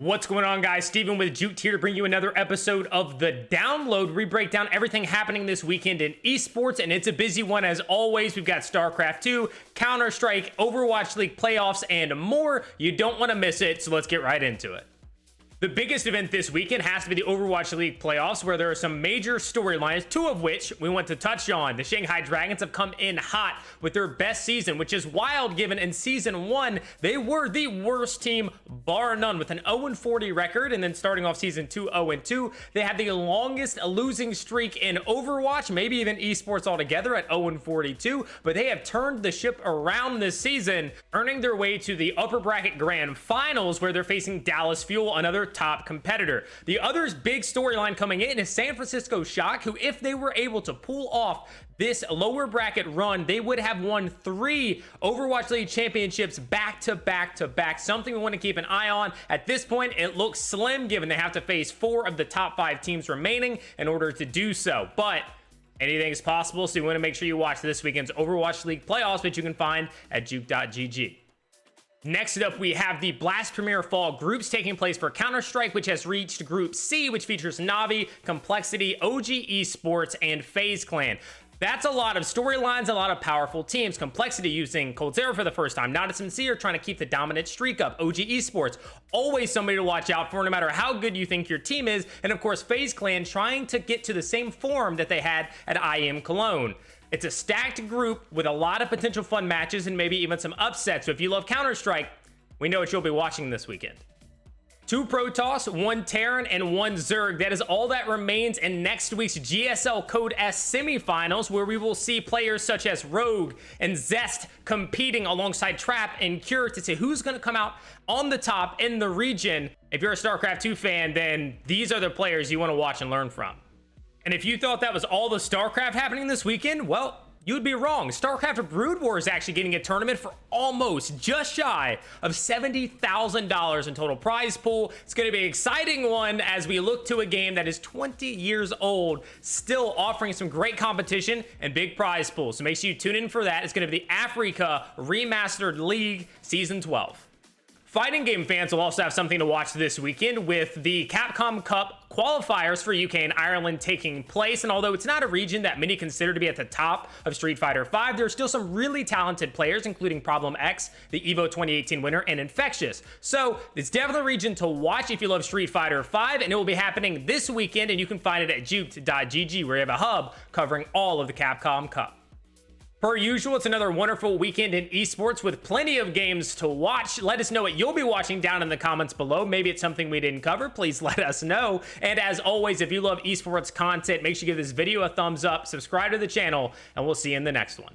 What's going on, guys? Steven with Juked here to bring you another episode of The Download. We break down everything happening this weekend in esports, and it's a busy one as always. We've got StarCraft 2, Counter-Strike, Overwatch League Playoffs, and more. You don't want to miss it, so let's get right into it. The biggest event this weekend has to be the Overwatch League Playoffs, where there are some major storylines, two of which we want to touch on. The Shanghai Dragons have come in hot with their best season, which is wild given in Season 1, they were the worst team, bar none, with an 0-40 record, and then starting off Season 2, 0-2. They had the longest losing streak in Overwatch, maybe even esports altogether at 0-42, but they have turned the ship around this season, earning their way to the upper bracket grand finals, where they're facing Dallas Fuel, another top competitor. The other's big storyline coming in is San Francisco Shock, who, if they were able to pull off this lower bracket run, they would have won 3 Overwatch League championships back to back, something we want to keep an eye on. At this point, it looks slim given they have to face 4 of the top 5 teams remaining in order to do so, but anything is possible, so you want to make sure you watch this weekend's Overwatch League Playoffs, which you can find at juke.gg. Next up, we have the Blast Premier Fall groups taking place for Counter-Strike, which has reached Group C, which features Navi, Complexity, OG Esports, and FaZe Clan. That's a lot of storylines, a lot of powerful teams. Complexity using Coldzera for the first time. Not a Sincere trying to keep the dominant streak up. OG Esports, always somebody to watch out for no matter how good you think your team is. And of course, FaZe Clan trying to get to the same form that they had at IM Cologne. It's a stacked group with a lot of potential fun matches and maybe even some upsets. So if you love Counter-Strike, we know what you'll be watching this weekend. 2 Protoss, 1 Terran, and 1 Zerg. That is all that remains in next week's GSL Code S semifinals, where we will see players such as Rogue and Zest competing alongside Trap and Cure to see who's going to come out on the top in the region. If you're a StarCraft 2 fan, then these are the players you want to watch and learn from. And if you thought that was all the StarCraft happening this weekend, well, you'd be wrong. StarCraft BroodWar is actually getting a tournament for almost just shy of $70,000 in total prize pool. It's going to be an exciting one as we look to a game that is 20 years old, still offering some great competition and big prize pool. So make sure you tune in for that. It's going to be the Afreeca Remastered League Season 12. Fighting game fans will also have something to watch this weekend with the Capcom Cup Qualifiers for UK and Ireland taking place. And although it's not a region that many consider to be at the top of Street Fighter V, there are still some really talented players, including Problem X, the EVO 2018 winner, and Infectious. So it's definitely a region to watch if you love Street Fighter V, and it will be happening this weekend, and you can find it at juke.gg, where you have a hub covering all of the Capcom Cup. Per usual, it's another wonderful weekend in esports with plenty of games to watch. Let us know what you'll be watching down in the comments below. Maybe it's something we didn't cover. Please let us know. And as always, if you love esports content, make sure you give this video a thumbs up, subscribe to the channel, and we'll see you in the next one.